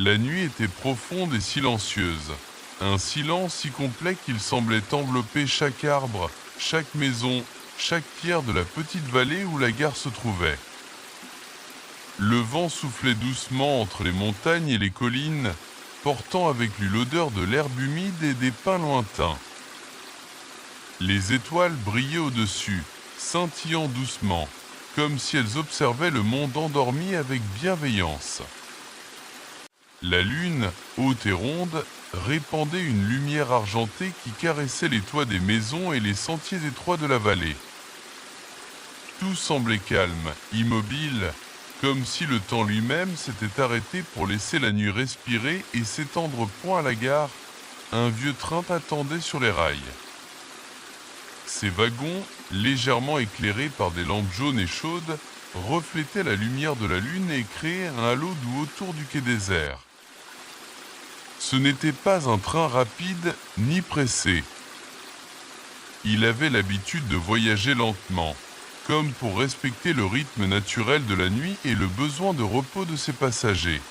La nuit était profonde et silencieuse. Un silence si complet qu'il semblait envelopper chaque arbre, chaque maison, chaque pierre de la petite vallée où la gare se trouvait. Le vent soufflait doucement entre les montagnes et les collines, portant avec lui l'odeur de l'herbe humide et des pins lointains. Les étoiles brillaient au-dessus, scintillant doucement, comme si elles observaient le monde endormi avec bienveillance. La lune, haute et ronde, répandait une lumière argentée qui caressait les toits des maisons et les sentiers étroits de la vallée. Tout semblait calme, immobile, comme si le temps lui-même s'était arrêté pour laisser la nuit respirer et s'étendre. Point à la gare, un vieux train attendait sur les rails. Ses wagons, légèrement éclairés par des lampes jaunes et chaudes, reflétaient la lumière de la lune et créaient un halo doux autour du quai désert. Ce n'était pas un train rapide ni pressé. Il avait l'habitude de voyager lentement, comme pour respecter le rythme naturel de la nuit et le besoin de repos de ses passagers.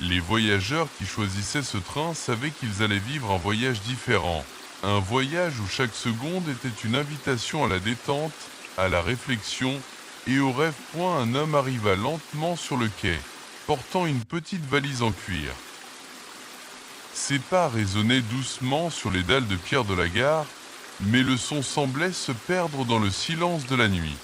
Les voyageurs qui choisissaient ce train savaient qu'ils allaient vivre un voyage différent, un voyage où chaque seconde était une invitation à la détente, à la réflexion et au rêve. Un homme arriva lentement sur le quai, portant une petite valise en cuir. Ses pas résonnaient doucement sur les dalles de pierre de la gare, mais le son semblait se perdre dans le silence de la nuit.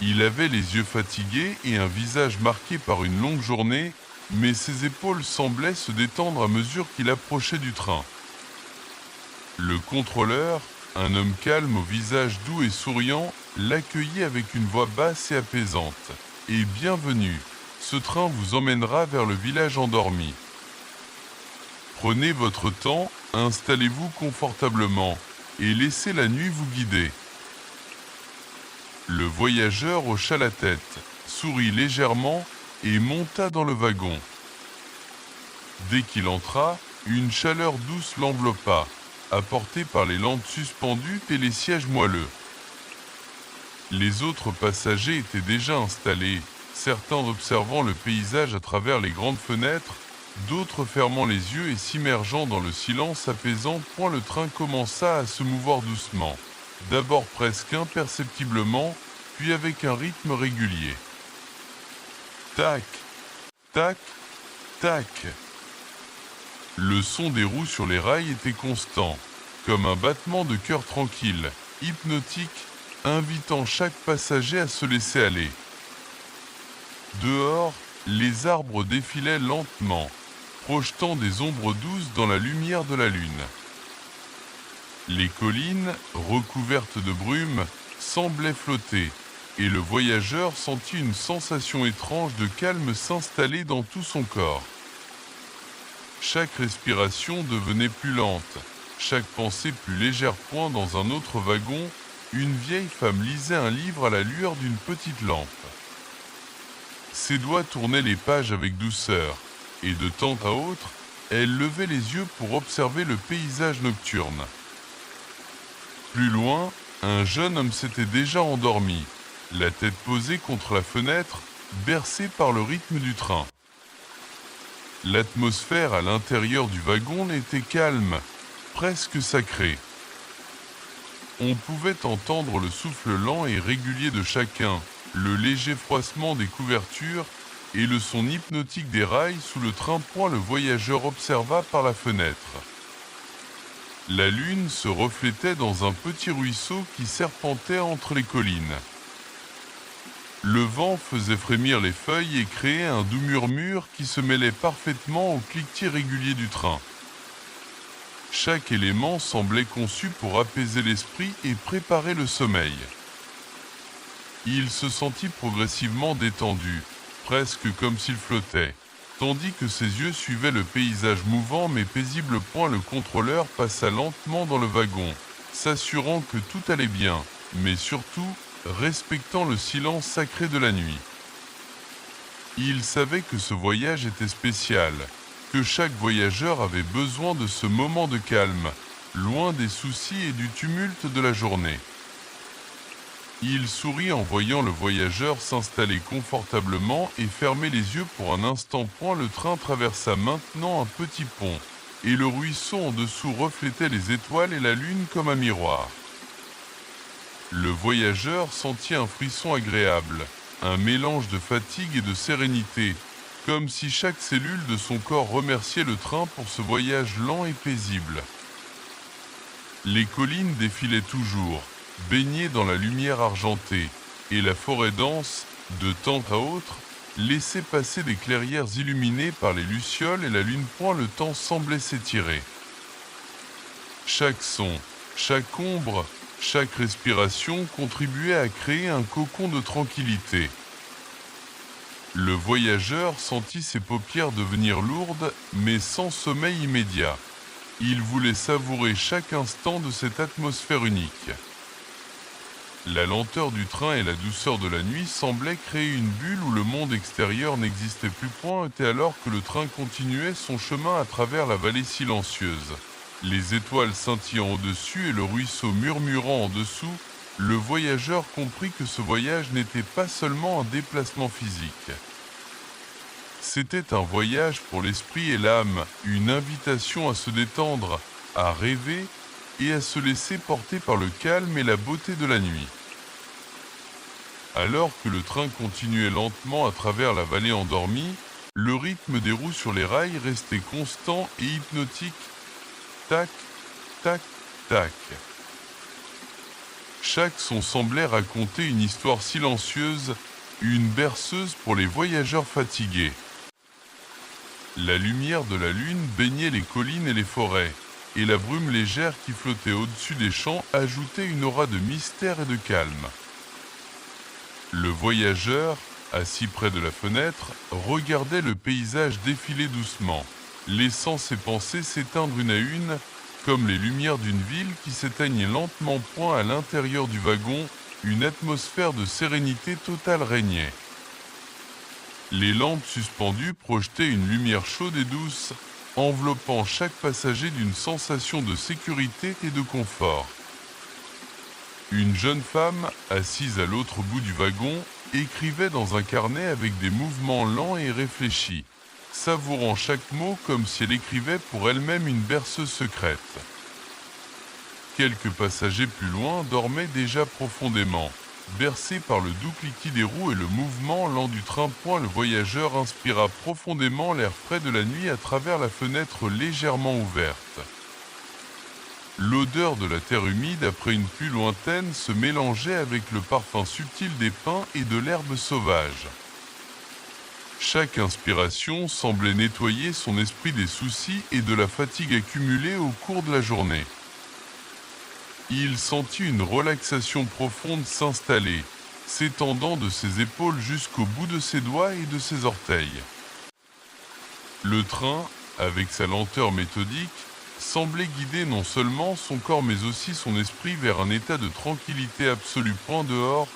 Il avait les yeux fatigués et un visage marqué par une longue journée, mais ses épaules semblaient se détendre à mesure qu'il approchait du train. Le contrôleur, un homme calme au visage doux et souriant, l'accueillit avec une voix basse et apaisante. « Et bienvenue, ce train vous emmènera vers le village endormi. Prenez votre temps, installez-vous confortablement et laissez la nuit vous guider. » Le voyageur hocha la tête, sourit légèrement et monta dans le wagon. Dès qu'il entra, une chaleur douce l'enveloppa, apportée par les lampes suspendues et les sièges moelleux. Les autres passagers étaient déjà installés, certains observant le paysage à travers les grandes fenêtres, d'autres fermant les yeux et s'immergeant dans le silence apaisant. Le train commença à se mouvoir doucement, d'abord presque imperceptiblement, puis avec un rythme régulier. Tac, tac, tac. Le son des roues sur les rails était constant, comme un battement de cœur tranquille, hypnotique, invitant chaque passager à se laisser aller. Dehors, les arbres défilaient lentement, projetant des ombres douces dans la lumière de la lune. Les collines, recouvertes de brume, semblaient flotter, et le voyageur sentit une sensation étrange de calme s'installer dans tout son corps. Chaque respiration devenait plus lente, chaque pensée plus légère. Dans un autre wagon, une vieille femme lisait un livre à la lueur d'une petite lampe. Ses doigts tournaient les pages avec douceur, et de temps à autre, elle levait les yeux pour observer le paysage nocturne. Plus loin, un jeune homme s'était déjà endormi, la tête posée contre la fenêtre, bercé par le rythme du train. L'atmosphère à l'intérieur du wagon était calme, presque sacrée. On pouvait entendre le souffle lent et régulier de chacun, le léger froissement des couvertures et le son hypnotique des rails sous le train. Le voyageur observa par la fenêtre. La lune se reflétait dans un petit ruisseau qui serpentait entre les collines. Le vent faisait frémir les feuilles et créait un doux murmure qui se mêlait parfaitement au cliquetis régulier du train. Chaque élément semblait conçu pour apaiser l'esprit et préparer le sommeil. Il se sentit progressivement détendu, presque comme s'il flottait, tandis que ses yeux suivaient le paysage mouvant mais paisible. Le contrôleur passa lentement dans le wagon, s'assurant que tout allait bien, mais surtout respectant le silence sacré de la nuit. Il savait que ce voyage était spécial, que chaque voyageur avait besoin de ce moment de calme, loin des soucis et du tumulte de la journée. Il sourit en voyant le voyageur s'installer confortablement et fermer les yeux pour un instant. Le train traversa maintenant un petit pont, et le ruisseau en dessous reflétait les étoiles et la lune comme un miroir. Le voyageur sentit un frisson agréable, un mélange de fatigue et de sérénité, comme si chaque cellule de son corps remerciait le train pour ce voyage lent et paisible. Les collines défilaient toujours, baignées dans la lumière argentée, et la forêt dense, de temps à autre, laissait passer des clairières illuminées par les lucioles et la lune. Le temps semblait s'étirer. Chaque son, chaque ombre, chaque respiration contribuait à créer un cocon de tranquillité. Le voyageur sentit ses paupières devenir lourdes, mais sans sommeil immédiat. Il voulait savourer chaque instant de cette atmosphère unique. La lenteur du train et la douceur de la nuit semblaient créer une bulle où le monde extérieur n'existait plus. Était alors que le train continuait son chemin à travers la vallée silencieuse. Les étoiles scintillant au-dessus et le ruisseau murmurant en dessous, le voyageur comprit que ce voyage n'était pas seulement un déplacement physique. C'était un voyage pour l'esprit et l'âme, une invitation à se détendre, à rêver et à se laisser porter par le calme et la beauté de la nuit. Alors que le train continuait lentement à travers la vallée endormie, le rythme des roues sur les rails restait constant et hypnotique. Tac, tac, tac. Chaque son semblait raconter une histoire silencieuse, une berceuse pour les voyageurs fatigués. La lumière de la lune baignait les collines et les forêts, et la brume légère qui flottait au-dessus des champs ajoutait une aura de mystère et de calme. Le voyageur, assis près de la fenêtre, regardait le paysage défiler doucement, laissant ses pensées s'éteindre une à une, comme les lumières d'une ville qui s'éteignent lentement. À l'intérieur du wagon, une atmosphère de sérénité totale régnait. Les lampes suspendues projetaient une lumière chaude et douce, enveloppant chaque passager d'une sensation de sécurité et de confort. Une jeune femme, assise à l'autre bout du wagon, écrivait dans un carnet avec des mouvements lents et réfléchis, savourant chaque mot comme si elle écrivait pour elle-même une berceuse secrète. Quelques passagers plus loin dormaient déjà profondément, bercés par le doux cliquetis des roues et le mouvement lent du train. Le voyageur inspira profondément l'air frais de la nuit à travers la fenêtre légèrement ouverte. L'odeur de la terre humide après une pluie lointaine se mélangeait avec le parfum subtil des pins et de l'herbe sauvage. Chaque inspiration semblait nettoyer son esprit des soucis et de la fatigue accumulée au cours de la journée. Il sentit une relaxation profonde s'installer, s'étendant de ses épaules jusqu'au bout de ses doigts et de ses orteils. Le train, avec sa lenteur méthodique, semblait guider non seulement son corps mais aussi son esprit vers un état de tranquillité absolue. Dehors,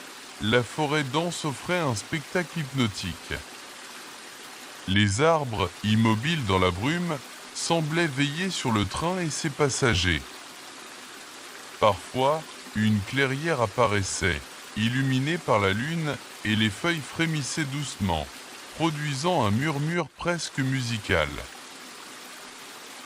la forêt dense offrait un spectacle hypnotique. Les arbres, immobiles dans la brume, semblaient veiller sur le train et ses passagers. Parfois, une clairière apparaissait, illuminée par la lune, et les feuilles frémissaient doucement, produisant un murmure presque musical.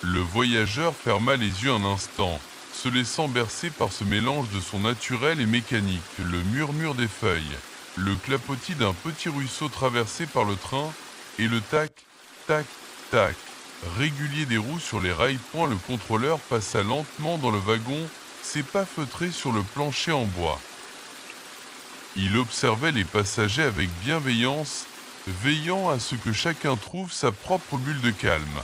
Le voyageur ferma les yeux un instant, se laissant bercer par ce mélange de son naturel et mécanique, le murmure des feuilles, le clapotis d'un petit ruisseau traversé par le train, et le tac, tac, tac, régulier des roues sur les rails. Le contrôleur passa lentement dans le wagon, ses pas feutrés sur le plancher en bois. Il observait les passagers avec bienveillance, veillant à ce que chacun trouve sa propre bulle de calme.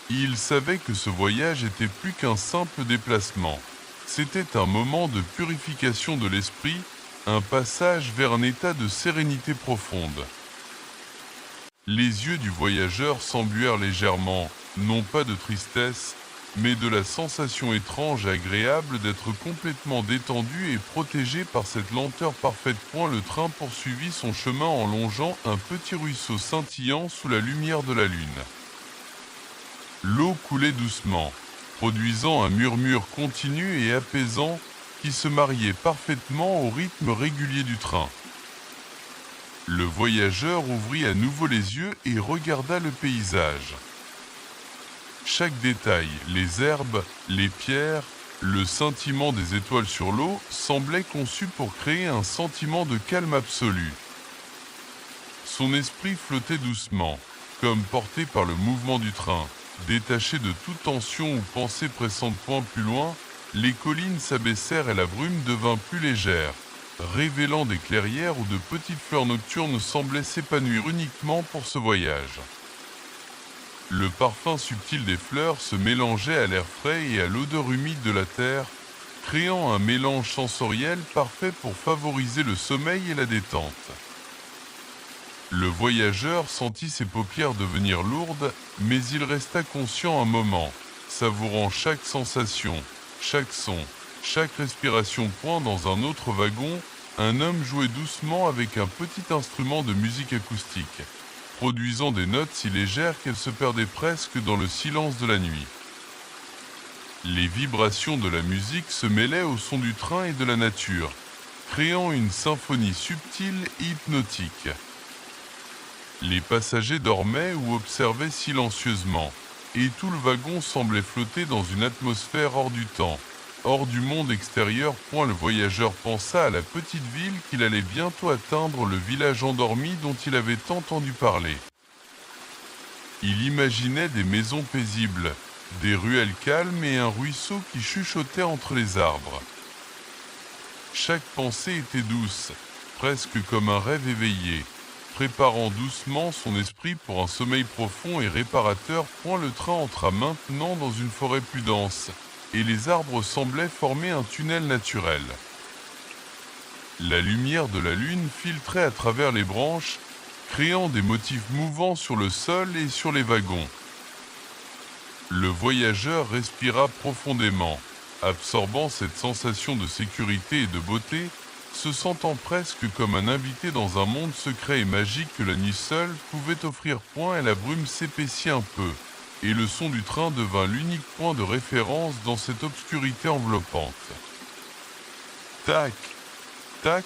Il savait que ce voyage était plus qu'un simple déplacement. C'était un moment de purification de l'esprit, un passage vers un état de sérénité profonde. Les yeux du voyageur s'embuèrent légèrement, non pas de tristesse, mais de la sensation étrange et agréable d'être complètement détendu et protégé par cette lenteur parfaite. Le train poursuivit son chemin en longeant un petit ruisseau scintillant sous la lumière de la lune. L'eau coulait doucement, produisant un murmure continu et apaisant, qui se mariait parfaitement au rythme régulier du train. Le voyageur ouvrit à nouveau les yeux et regarda le paysage. Chaque détail, les herbes, les pierres, le scintillement des étoiles sur l'eau, semblait conçu pour créer un sentiment de calme absolu. Son esprit flottait doucement, comme porté par le mouvement du train. Détaché de toute tension ou pensée pressante point plus loin, les collines s'abaissèrent et la brume devint plus légère, révélant des clairières où de petites fleurs nocturnes semblaient s'épanouir uniquement pour ce voyage. Le parfum subtil des fleurs se mélangeait à l'air frais et à l'odeur humide de la terre, créant un mélange sensoriel parfait pour favoriser le sommeil et la détente. Le voyageur sentit ses paupières devenir lourdes, mais il resta conscient un moment, savourant chaque sensation, chaque son, chaque respiration. Dans un autre wagon, un homme jouait doucement avec un petit instrument de musique acoustique, produisant des notes si légères qu'elles se perdaient presque dans le silence de la nuit. Les vibrations de la musique se mêlaient au son du train et de la nature, créant une symphonie subtile et hypnotique. Les passagers dormaient ou observaient silencieusement, et tout le wagon semblait flotter dans une atmosphère hors du temps, hors du monde extérieur. Le voyageur pensa à la petite ville qu'il allait bientôt atteindre, le village endormi dont il avait tant entendu parler. Il imaginait des maisons paisibles, des ruelles calmes et un ruisseau qui chuchotait entre les arbres. Chaque pensée était douce, presque comme un rêve éveillé, préparant doucement son esprit pour un sommeil profond et réparateur. Le train entra maintenant dans une forêt plus dense, et les arbres semblaient former un tunnel naturel. La lumière de la lune filtrait à travers les branches, créant des motifs mouvants sur le sol et sur les wagons. Le voyageur respira profondément, absorbant cette sensation de sécurité et de beauté, se sentant presque comme un invité dans un monde secret et magique que la nuit seule pouvait offrir. Et la brume s'épaissit un peu, et le son du train devint l'unique point de référence dans cette obscurité enveloppante. Tac, tac,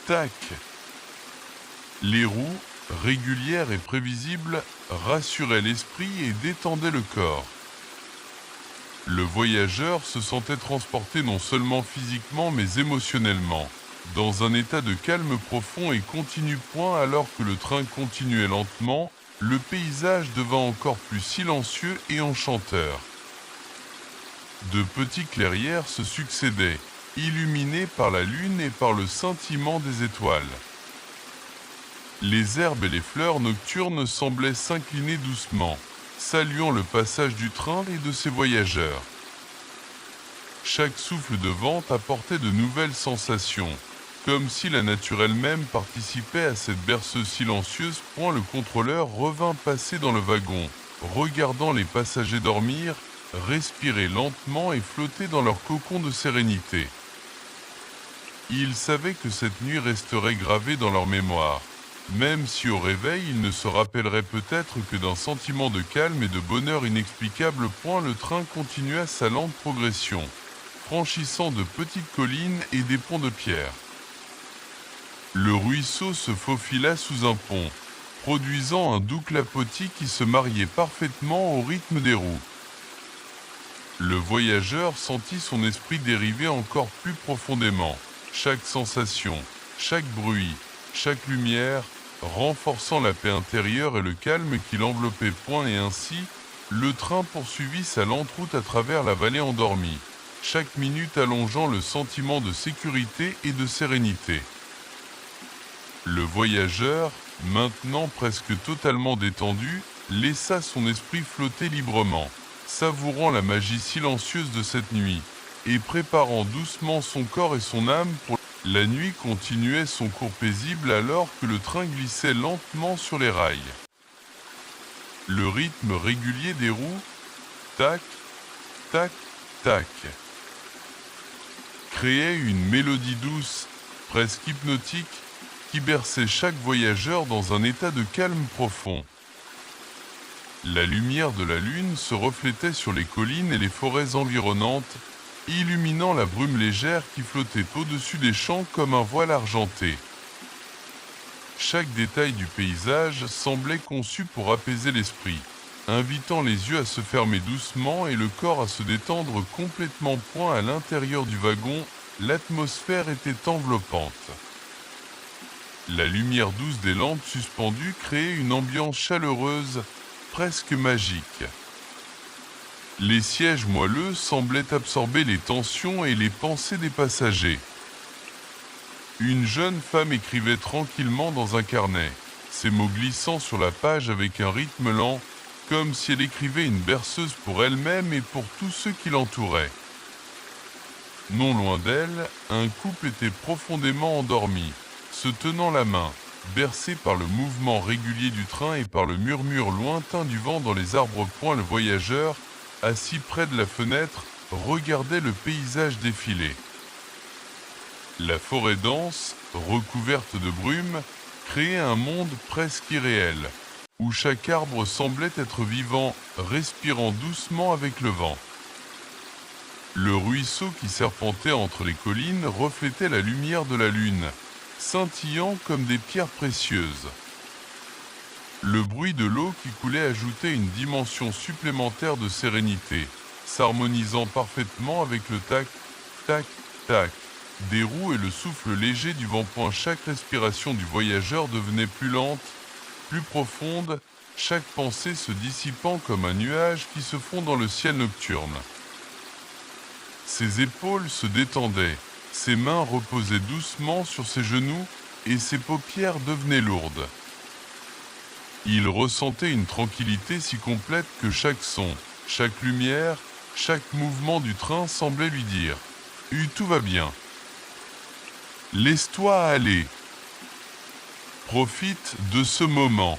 tac. Les roues, régulières et prévisibles, rassuraient l'esprit et détendaient le corps. Le voyageur se sentait transporté non seulement physiquement mais émotionnellement, dans un état de calme profond et continu. Alors que le train continuait lentement, le paysage devint encore plus silencieux et enchanteur. De petites clairières se succédaient, illuminées par la lune et par le scintillement des étoiles. Les herbes et les fleurs nocturnes semblaient s'incliner doucement, saluant le passage du train et de ses voyageurs. Chaque souffle de vent apportait de nouvelles sensations, comme si la nature elle-même participait à cette berceuse silencieuse. Le contrôleur revint passer dans le wagon, regardant les passagers dormir, respirer lentement et flotter dans leur cocon de sérénité. Il savait que cette nuit resterait gravée dans leur mémoire, même si au réveil ils ne se rappelleraient peut-être que d'un sentiment de calme et de bonheur inexplicable. Le train continua sa lente progression, franchissant de petites collines et des ponts de pierre. Le ruisseau se faufila sous un pont, produisant un doux clapotis qui se mariait parfaitement au rythme des roues. Le voyageur sentit son esprit dériver encore plus profondément, chaque sensation, chaque bruit, chaque lumière, renforçant la paix intérieure et le calme qui l'enveloppait. Et ainsi, le train poursuivit sa lente route à travers la vallée endormie, chaque minute allongeant le sentiment de sécurité et de sérénité. Le voyageur, maintenant presque totalement détendu, laissa son esprit flotter librement, savourant la magie silencieuse de cette nuit, et préparant doucement son corps et son âme pour... La nuit continuait son cours paisible alors que le train glissait lentement sur les rails. Le rythme régulier des roues, tac, tac, tac, créait une mélodie douce, presque hypnotique, qui berçait chaque voyageur dans un état de calme profond. La lumière de la lune se reflétait sur les collines et les forêts environnantes, illuminant la brume légère qui flottait au-dessus des champs comme un voile argenté. Chaque détail du paysage semblait conçu pour apaiser l'esprit, invitant les yeux à se fermer doucement et le corps à se détendre complètement. À l'intérieur du wagon, l'atmosphère était enveloppante. La lumière douce des lampes suspendues créait une ambiance chaleureuse, presque magique. Les sièges moelleux semblaient absorber les tensions et les pensées des passagers. Une jeune femme écrivait tranquillement dans un carnet, ses mots glissant sur la page avec un rythme lent, comme si elle écrivait une berceuse pour elle-même et pour tous ceux qui l'entouraient. Non loin d'elle, un couple était profondément endormi, se tenant la main, bercé par le mouvement régulier du train et par le murmure lointain du vent dans les arbres. Le voyageur, assis près de la fenêtre, regardait le paysage défiler. La forêt dense, recouverte de brume, créait un monde presque irréel, où chaque arbre semblait être vivant, respirant doucement avec le vent. Le ruisseau qui serpentait entre les collines reflétait la lumière de la lune, scintillant comme des pierres précieuses. Le bruit de l'eau qui coulait ajoutait une dimension supplémentaire de sérénité, s'harmonisant parfaitement avec le tac, tac, tac des roues et le souffle léger du vent. Chaque respiration du voyageur devenait plus lente, plus profonde, chaque pensée se dissipant comme un nuage qui se fond dans le ciel nocturne. Ses épaules se détendaient, ses mains reposaient doucement sur ses genoux et ses paupières devenaient lourdes. Il ressentait une tranquillité si complète que chaque son, chaque lumière, chaque mouvement du train semblait lui dire « Tout va bien. Laisse-toi aller. Profite de ce moment. »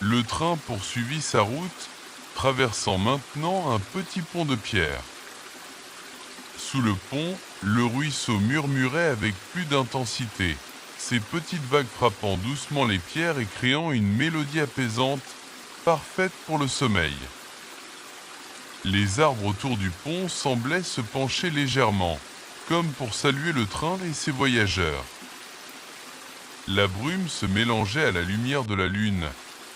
Le train poursuivit sa route, traversant maintenant un petit pont de pierre. Sous le pont, le ruisseau murmurait avec plus d'intensité, ses petites vagues frappant doucement les pierres et créant une mélodie apaisante, parfaite pour le sommeil. Les arbres autour du pont semblaient se pencher légèrement, comme pour saluer le train et ses voyageurs. La brume se mélangeait à la lumière de la lune,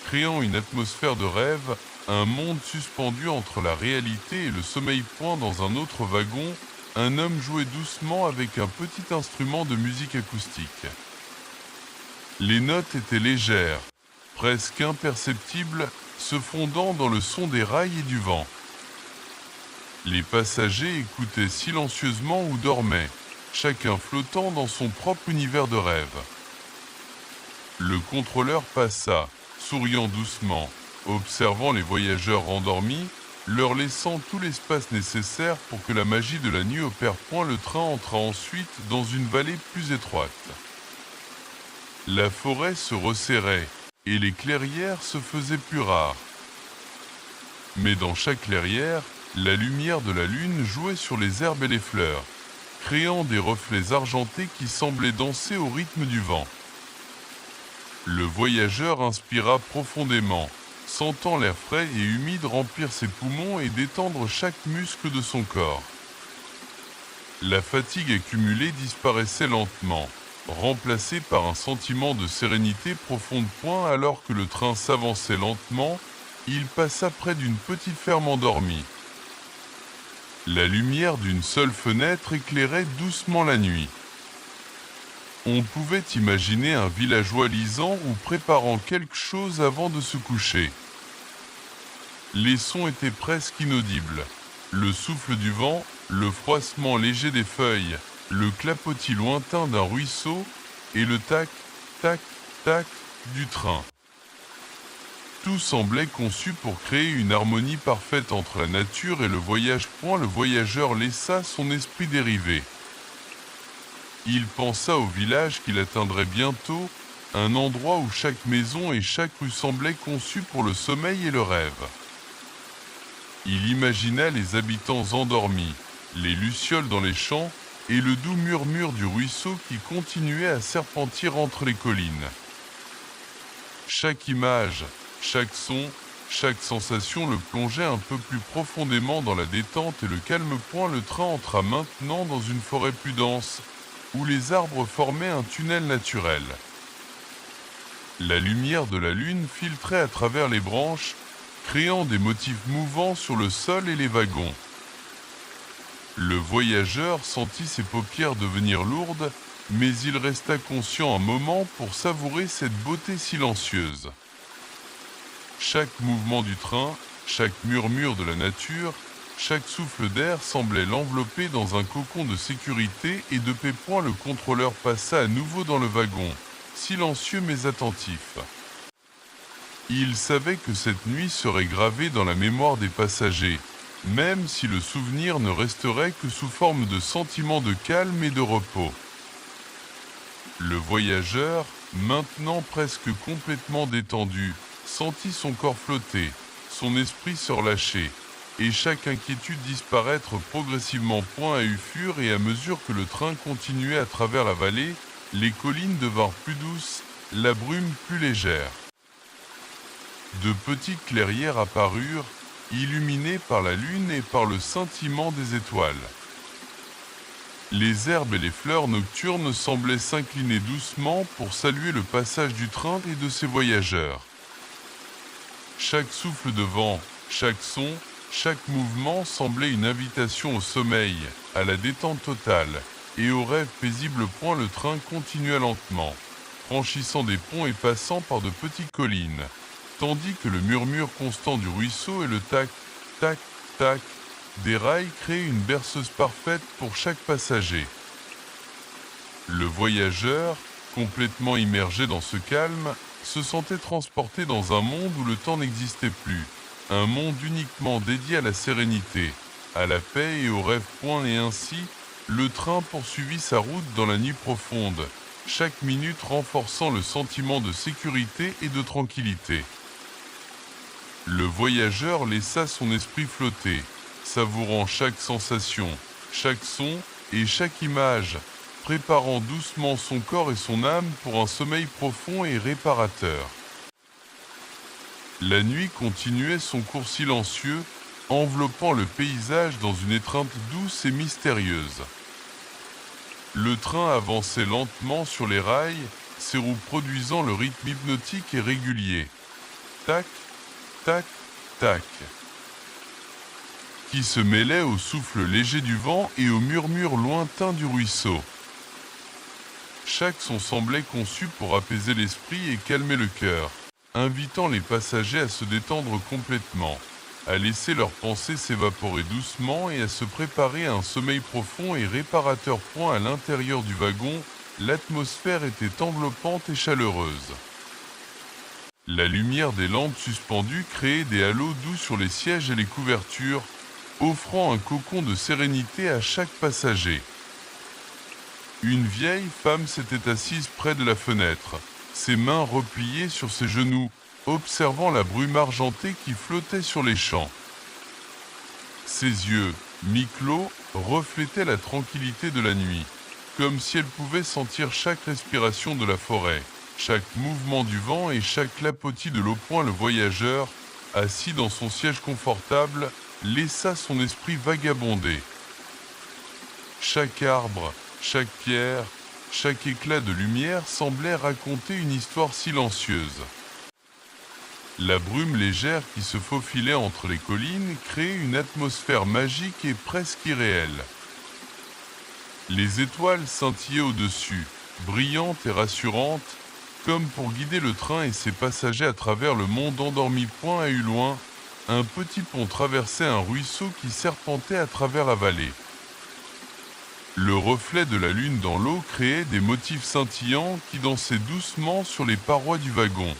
créant une atmosphère de rêve, un monde suspendu entre la réalité et le sommeil. Dans un autre wagon, un homme jouait doucement avec un petit instrument de musique acoustique. Les notes étaient légères, presque imperceptibles, se fondant dans le son des rails et du vent. Les passagers écoutaient silencieusement ou dormaient, chacun flottant dans son propre univers de rêve. Le contrôleur passa, souriant doucement, observant les voyageurs endormis, leur laissant tout l'espace nécessaire pour que la magie de la nuit opère. Le train entra ensuite dans une vallée plus étroite. La forêt se resserrait, et les clairières se faisaient plus rares. Mais dans chaque clairière, la lumière de la lune jouait sur les herbes et les fleurs, créant des reflets argentés qui semblaient danser au rythme du vent. Le voyageur inspira profondément, sentant l'air frais et humide remplir ses poumons et détendre chaque muscle de son corps. La fatigue accumulée disparaissait lentement, remplacée par un sentiment de sérénité profonde. Alors que le train s'avançait lentement, il passa près d'une petite ferme endormie. La lumière d'une seule fenêtre éclairait doucement la nuit. On pouvait imaginer un villageois lisant ou préparant quelque chose avant de se coucher. Les sons étaient presque inaudibles. Le souffle du vent, le froissement léger des feuilles, le clapotis lointain d'un ruisseau et le tac, tac, tac du train. Tout semblait conçu pour créer une harmonie parfaite entre la nature et le voyage. Le voyageur laissa son esprit dériver. Il pensa au village qu'il atteindrait bientôt, un endroit où chaque maison et chaque rue semblaient conçues pour le sommeil et le rêve. Il imagina les habitants endormis, les lucioles dans les champs et le doux murmure du ruisseau qui continuait à serpentir entre les collines. Chaque image, chaque son, Chaque sensation le plongeait un peu plus profondément dans la détente et le calme. Le train entra maintenant dans une forêt plus dense, où les arbres formaient un tunnel naturel. La lumière de la lune filtrait à travers les branches, créant des motifs mouvants sur le sol et les wagons. Le voyageur sentit ses paupières devenir lourdes, mais il resta conscient un moment pour savourer cette beauté silencieuse. Chaque mouvement du train, chaque murmure de la nature, chaque souffle d'air semblait l'envelopper dans un cocon de sécurité et de paix. Le contrôleur passa à nouveau dans le wagon, silencieux mais attentif. Il savait que cette nuit serait gravée dans la mémoire des passagers, même si le souvenir ne resterait que sous forme de sentiment de calme et de repos. Le voyageur, maintenant presque complètement détendu, sentit son corps flotter, son esprit se relâcher, et chaque inquiétude disparaître progressivement. À fur et à mesure que le train continuait à travers la vallée, les collines devinrent plus douces, la brume plus légère. De petites clairières apparurent, illuminées par la lune et par le scintillement des étoiles. Les herbes et les fleurs nocturnes semblaient s'incliner doucement pour saluer le passage du train et de ses voyageurs. Chaque souffle de vent, chaque son, chaque mouvement semblait une invitation au sommeil, à la détente totale et au rêve paisible. Le train continua lentement, franchissant des ponts et passant par de petites collines, tandis que le murmure constant du ruisseau et le tac, tac, tac des rails créaient une berceuse parfaite pour chaque passager. Le voyageur, complètement immergé dans ce calme, se sentait transporté dans un monde où le temps n'existait plus, un monde uniquement dédié à la sérénité, à la paix et au rêve. Et ainsi, le train poursuivit sa route dans la nuit profonde, chaque minute renforçant le sentiment de sécurité et de tranquillité. Le voyageur laissa son esprit flotter, savourant chaque sensation, chaque son et chaque image, préparant doucement son corps et son âme pour un sommeil profond et réparateur. La nuit continuait son cours silencieux, enveloppant le paysage dans une étreinte douce et mystérieuse. Le train avançait lentement sur les rails, ses roues produisant le rythme hypnotique et régulier. Tac, tac, tac, qui se mêlait au souffle léger du vent et au murmure lointain du ruisseau. Chaque son semblait conçu pour apaiser l'esprit et calmer le cœur, invitant les passagers à se détendre complètement, à laisser leurs pensées s'évaporer doucement et à se préparer à un sommeil profond et réparateur. À l'intérieur du wagon, l'atmosphère était enveloppante et chaleureuse. La lumière des lampes suspendues créait des halos doux sur les sièges et les couvertures, offrant un cocon de sérénité à chaque passager. Une vieille femme s'était assise près de la fenêtre, ses mains repliées sur ses genoux, observant la brume argentée qui flottait sur les champs. Ses yeux, mi-clos, reflétaient la tranquillité de la nuit, comme si elle pouvait sentir chaque respiration de la forêt, chaque mouvement du vent et chaque clapotis de l'eau. Le voyageur, assis dans son siège confortable, laissa son esprit vagabonder. Chaque arbre, chaque pierre, chaque éclat de lumière semblait raconter une histoire silencieuse. La brume légère qui se faufilait entre les collines créait une atmosphère magique et presque irréelle. Les étoiles scintillaient au-dessus, brillantes et rassurantes, comme pour guider le train et ses passagers à travers le monde endormi. À loin, un petit pont traversait un ruisseau qui serpentait à travers la vallée. Le reflet de la lune dans l'eau créait des motifs scintillants qui dansaient doucement sur les parois du wagon.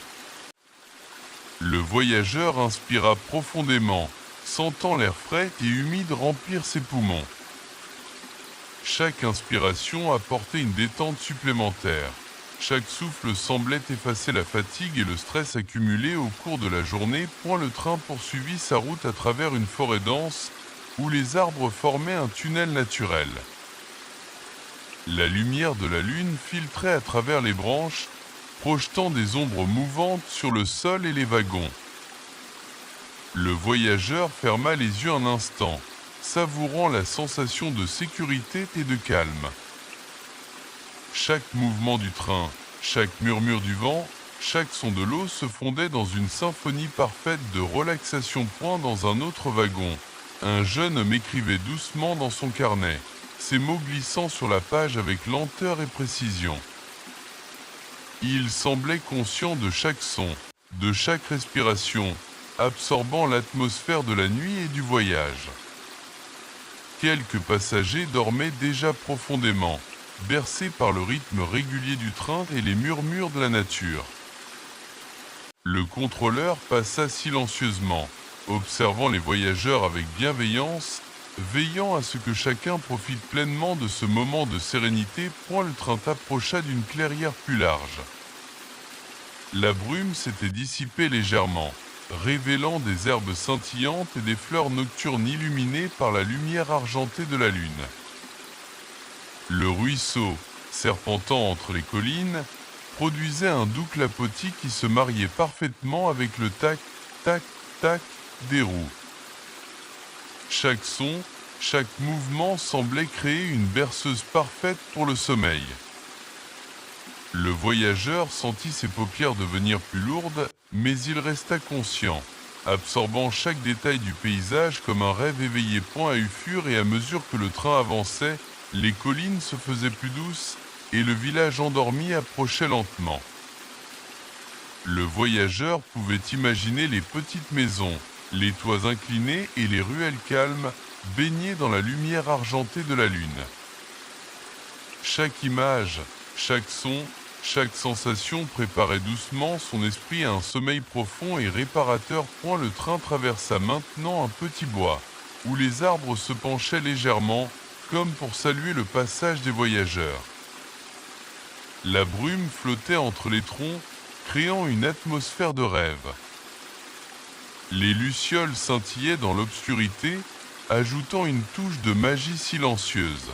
Le voyageur inspira profondément, sentant l'air frais et humide remplir ses poumons. Chaque inspiration apportait une détente supplémentaire. Chaque souffle semblait effacer la fatigue et le stress accumulés au cours de la journée. Le train poursuivit sa route à travers une forêt dense où les arbres formaient un tunnel naturel. La lumière de la lune filtrait à travers les branches, projetant des ombres mouvantes sur le sol et les wagons. Le voyageur ferma les yeux un instant, savourant la sensation de sécurité et de calme. Chaque mouvement du train, chaque murmure du vent, chaque son de l'eau se fondait dans une symphonie parfaite de relaxation. Dans un autre wagon, un jeune homme écrivait doucement dans son carnet, ses mots glissant sur la page avec lenteur et précision. Il semblait conscient de chaque son, de chaque respiration, absorbant l'atmosphère de la nuit et du voyage. Quelques passagers dormaient déjà profondément, bercés par le rythme régulier du train et les murmures de la nature. Le contrôleur passa silencieusement, observant les voyageurs avec bienveillance, veillant à ce que chacun profite pleinement de ce moment de sérénité. Le train approcha d'une clairière plus large. La brume s'était dissipée légèrement, révélant des herbes scintillantes et des fleurs nocturnes illuminées par la lumière argentée de la lune. Le ruisseau, serpentant entre les collines, produisait un doux clapotis qui se mariait parfaitement avec le tac, tac, tac des roues. Chaque son, chaque mouvement semblait créer une berceuse parfaite pour le sommeil. Le voyageur sentit ses paupières devenir plus lourdes, mais il resta conscient, absorbant chaque détail du paysage comme un rêve éveillé. À fur et à mesure que le train avançait, les collines se faisaient plus douces et le village endormi approchait lentement. Le voyageur pouvait imaginer les petites maisons, les toits inclinés et les ruelles calmes, baignées dans la lumière argentée de la lune. Chaque image, chaque son, chaque sensation préparait doucement son esprit à un sommeil profond et réparateur. Le train traversa maintenant un petit bois, où les arbres se penchaient légèrement, comme pour saluer le passage des voyageurs. La brume flottait entre les troncs, créant une atmosphère de rêve. Les lucioles scintillaient dans l'obscurité, ajoutant une touche de magie silencieuse.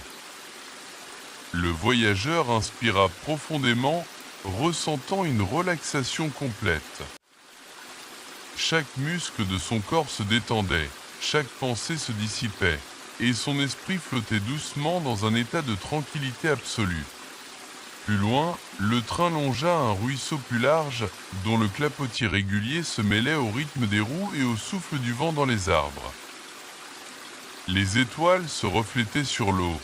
Le voyageur inspira profondément, ressentant une relaxation complète. Chaque muscle de son corps se détendait, chaque pensée se dissipait, et son esprit flottait doucement dans un état de tranquillité absolue. Plus loin, le train longea un ruisseau plus large, dont le clapotis régulier se mêlait au rythme des roues et au souffle du vent dans les arbres. Les étoiles se reflétaient sur l'eau,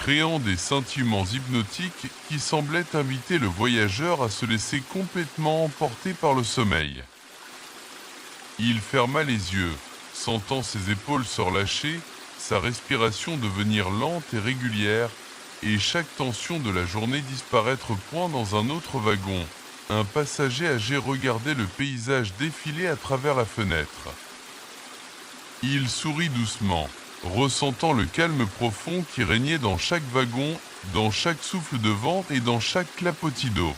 créant des scintillements hypnotiques qui semblaient inviter le voyageur à se laisser complètement emporter par le sommeil. Il ferma les yeux, sentant ses épaules se relâcher, sa respiration devenir lente et régulière, et chaque tension de la journée disparaître. Dans un autre wagon, un passager âgé regardait le paysage défiler à travers la fenêtre. Il sourit doucement, ressentant le calme profond qui régnait dans chaque wagon, dans chaque souffle de vent et dans chaque clapotis d'eau.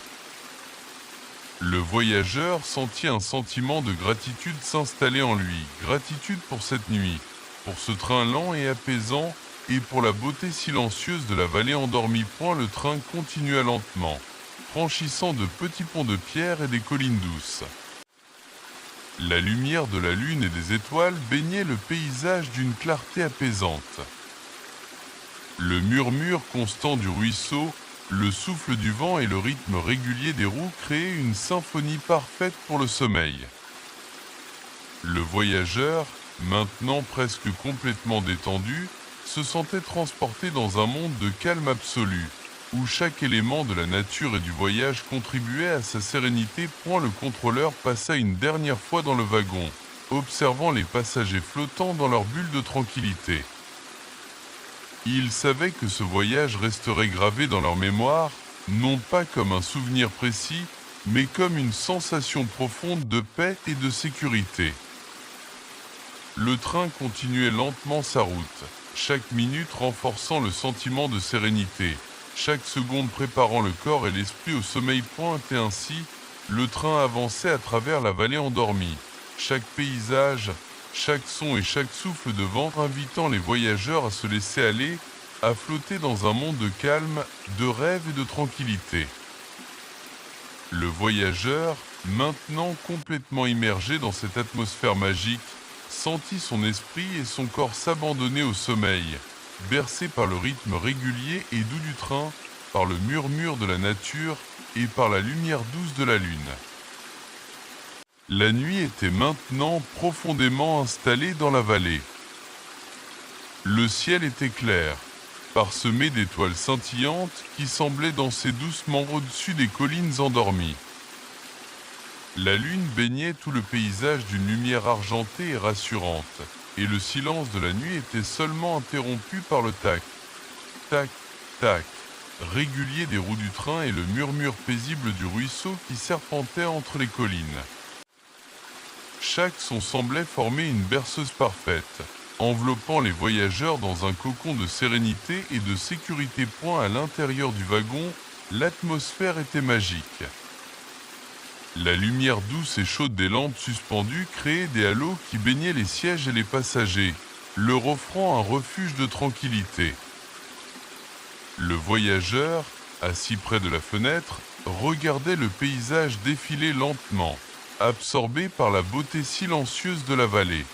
Le voyageur sentit un sentiment de gratitude s'installer en lui, gratitude pour cette nuit, pour ce train lent et apaisant, et pour la beauté silencieuse de la vallée endormie. Le train continua lentement, franchissant de petits ponts de pierre et des collines douces. La lumière de la lune et des étoiles baignait le paysage d'une clarté apaisante. Le murmure constant du ruisseau, le souffle du vent et le rythme régulier des roues créaient une symphonie parfaite pour le sommeil. Le voyageur, maintenant presque complètement détendu, se sentait transporté dans un monde de calme absolu, où chaque élément de la nature et du voyage contribuait à sa sérénité. Le contrôleur passa une dernière fois dans le wagon, observant les passagers flottant dans leur bulle de tranquillité. Il savait que ce voyage resterait gravé dans leur mémoire, non pas comme un souvenir précis, mais comme une sensation profonde de paix et de sécurité. Le train continuait lentement sa route, chaque minute renforçant le sentiment de sérénité, chaque seconde préparant le corps et l'esprit au sommeil. Et ainsi, le train avançait à travers la vallée endormie, chaque paysage, chaque son et chaque souffle de vent invitant les voyageurs à se laisser aller, à flotter dans un monde de calme, de rêve et de tranquillité. Le voyageur, maintenant complètement immergé dans cette atmosphère magique, sentit son esprit et son corps s'abandonner au sommeil, bercé par le rythme régulier et doux du train, par le murmure de la nature et par la lumière douce de la lune. La nuit était maintenant profondément installée dans la vallée. Le ciel était clair, parsemé d'étoiles scintillantes qui semblaient danser doucement au-dessus des collines endormies. La lune baignait tout le paysage d'une lumière argentée et rassurante, et le silence de la nuit était seulement interrompu par le tac, tac, tac, régulier des roues du train et le murmure paisible du ruisseau qui serpentait entre les collines. Chaque son semblait former une berceuse parfaite, enveloppant les voyageurs dans un cocon de sérénité et de sécurité. À l'intérieur du wagon, l'atmosphère était magique. La lumière douce et chaude des lampes suspendues créait des halos qui baignaient les sièges et les passagers, leur offrant un refuge de tranquillité. Le voyageur, assis près de la fenêtre, regardait le paysage défiler lentement, absorbé par la beauté silencieuse de la vallée.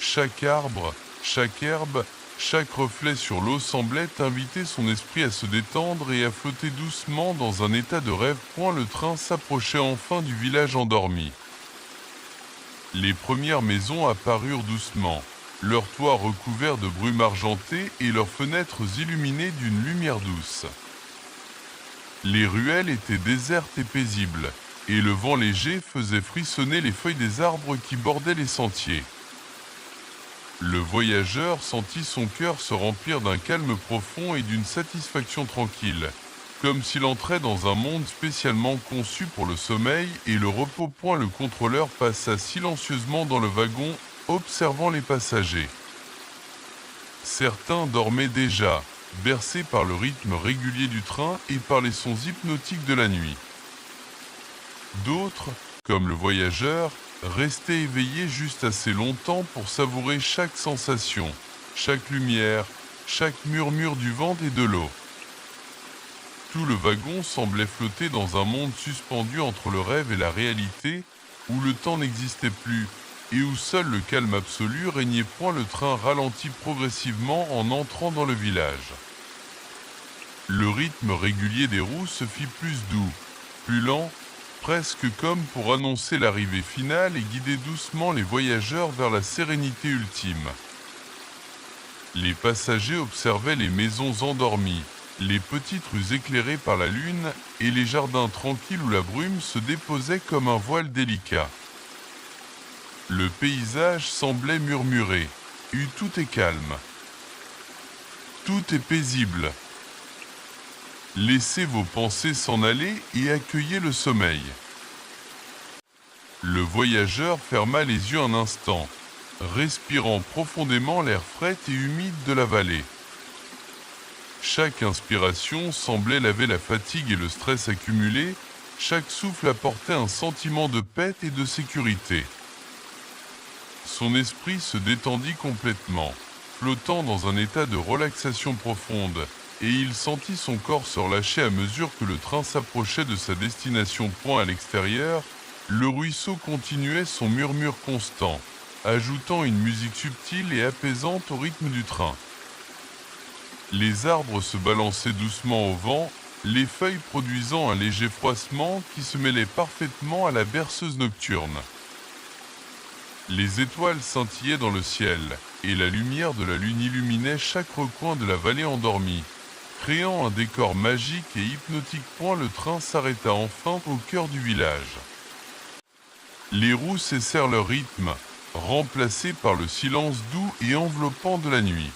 Chaque arbre, chaque herbe, chaque reflet sur l'eau semblait inviter son esprit à se détendre et à flotter doucement dans un état de rêve. Le train s'approchait enfin du village endormi. Les premières maisons apparurent doucement, leurs toits recouverts de brume argentée et leurs fenêtres illuminées d'une lumière douce. Les ruelles étaient désertes et paisibles, et le vent léger faisait frissonner les feuilles des arbres qui bordaient les sentiers. Le voyageur sentit son cœur se remplir d'un calme profond et d'une satisfaction tranquille, comme s'il entrait dans un monde spécialement conçu pour le sommeil et le repos. Le contrôleur passa silencieusement dans le wagon, observant les passagers. Certains dormaient déjà, bercés par le rythme régulier du train et par les sons hypnotiques de la nuit. D'autres, comme le voyageur, restaient éveillés juste assez longtemps pour savourer chaque sensation, chaque lumière, chaque murmure du vent et de l'eau. Tout le wagon semblait flotter dans un monde suspendu entre le rêve et la réalité, où le temps n'existait plus, et où seul le calme absolu régnait. Le train ralentit progressivement en entrant dans le village. Le rythme régulier des roues se fit plus doux, plus lent, presque comme pour annoncer l'arrivée finale et guider doucement les voyageurs vers la sérénité ultime. Les passagers observaient les maisons endormies, les petites rues éclairées par la lune et les jardins tranquilles où la brume se déposait comme un voile délicat. Le paysage semblait murmurer « Tout est calme. Tout est paisible. Laissez vos pensées s'en aller et accueillez le sommeil. » Le voyageur ferma les yeux un instant, respirant profondément l'air frais et humide de la vallée. Chaque inspiration semblait laver la fatigue et le stress accumulés, chaque souffle apportait un sentiment de paix et de sécurité. Son esprit se détendit complètement, flottant dans un état de relaxation profonde, et il sentit son corps se relâcher à mesure que le train s'approchait de sa destination. À l'extérieur, le ruisseau continuait son murmure constant, ajoutant une musique subtile et apaisante au rythme du train. Les arbres se balançaient doucement au vent, les feuilles produisant un léger froissement qui se mêlait parfaitement à la berceuse nocturne. Les étoiles scintillaient dans le ciel, et la lumière de la lune illuminait chaque recoin de la vallée endormie, créant un décor magique et hypnotique. Le train s'arrêta enfin au cœur du village. Les roues cessèrent leur rythme, remplacés par le silence doux et enveloppant de la nuit.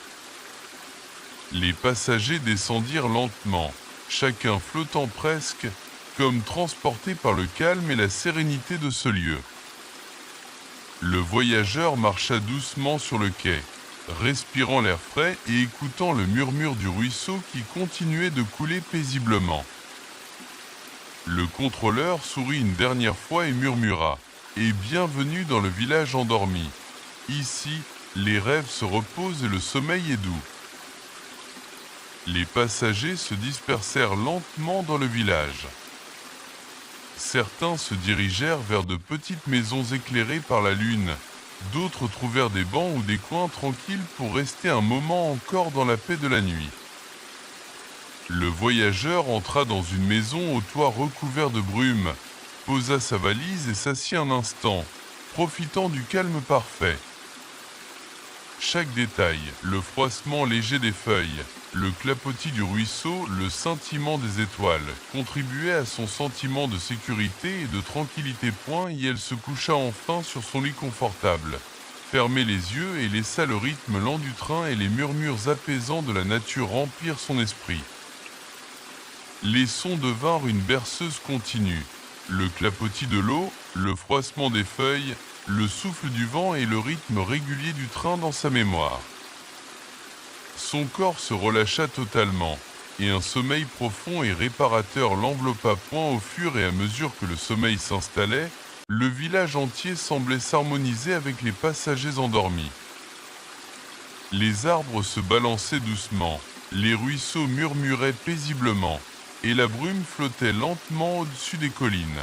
Les passagers descendirent lentement, chacun flottant presque, comme transporté par le calme et la sérénité de ce lieu. Le voyageur marcha doucement sur le quai, respirant l'air frais et écoutant le murmure du ruisseau qui continuait de couler paisiblement. Le contrôleur sourit une dernière fois et murmura « Et bienvenue dans le village endormi. Ici, les rêves se reposent et le sommeil est doux. » Les passagers se dispersèrent lentement dans le village. Certains se dirigèrent vers de petites maisons éclairées par la lune, D'autres trouvèrent des bancs ou des coins tranquilles pour rester un moment encore dans la paix de la nuit. Le voyageur entra dans une maison au toit recouvert de brume, posa sa valise et s'assit un instant, profitant du calme parfait. Chaque détail, le froissement léger des feuilles, le clapotis du ruisseau, le scintillement des étoiles, contribuaient à son sentiment de sécurité et de tranquillité. Et elle se coucha enfin sur son lit confortable, fermait les yeux et laissa le rythme lent du train et les murmures apaisants de la nature remplir son esprit. Les sons devinrent une berceuse continue. Le clapotis de l'eau, le froissement des feuilles, le souffle du vent et le rythme régulier du train dans sa mémoire. Son corps se relâcha totalement, et un sommeil profond et réparateur l'enveloppa. Au fur et à mesure que le sommeil s'installait, le village entier semblait s'harmoniser avec les passagers endormis. Les arbres se balançaient doucement, les ruisseaux murmuraient paisiblement, et la brume flottait lentement au-dessus des collines.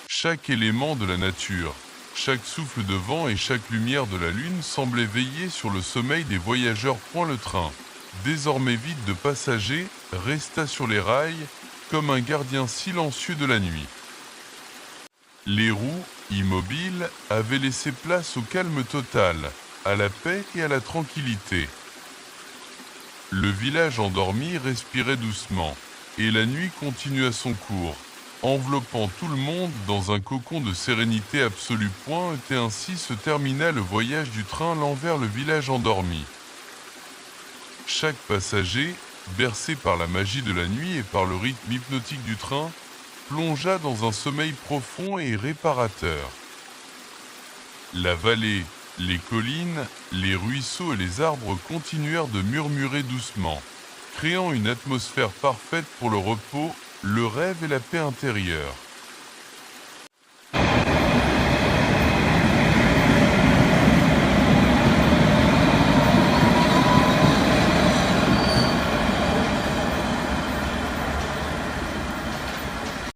Chaque élément de la nature, chaque souffle de vent et chaque lumière de la lune semblait veiller sur le sommeil des voyageurs. Le train, désormais vide de passagers, resta sur les rails, comme un gardien silencieux de la nuit. Les roues, immobiles, avaient laissé place au calme total, à la paix et à la tranquillité. Le village endormi respirait doucement, et la nuit continua son cours, enveloppant tout le monde dans un cocon de sérénité absolue. Et ainsi se termina le voyage du train vers le village endormi. Chaque passager, bercé par la magie de la nuit et par le rythme hypnotique du train, plongea dans un sommeil profond et réparateur. La vallée, les collines, les ruisseaux et les arbres continuèrent de murmurer doucement, créant une atmosphère parfaite pour le repos, le rêve et la paix intérieure.